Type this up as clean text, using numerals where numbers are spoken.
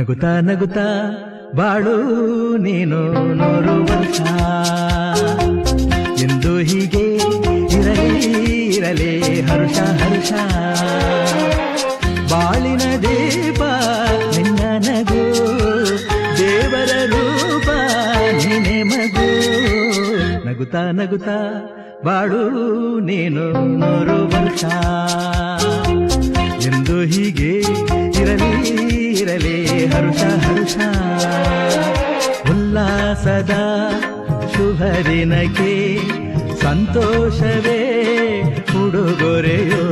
ನಗುತ್ತಾ ನಗುತ್ತಾ ಬಾಳು ನೀನು 100 ವರ್ಷ ಎಂದು ಹೀಗೆ ಇರಲಿ ಇರಲಿ ಹರುಷ ಹರುಷ ಬಾಳಿನ ದೀಪ ನಿನ್ನ ನಗು ದೇವರ ರೂಪ ನೀನೆ ಮಗು ನಗುತ್ತಾ ನಗುತ್ತಾ ಬಾಳು ನೀನು 100 ವರ್ಷ ಎಂದು ಹೀಗೆ ಇರಲಿ ಇರಲಿ ಹರುಷ ಹರುಷ ಉಲ್ಲಾಸದ ಶುಭ ದಿನಕ್ಕೆ ಸಂತೋಷವೇ ಉಡುಗೊರೆಯೋ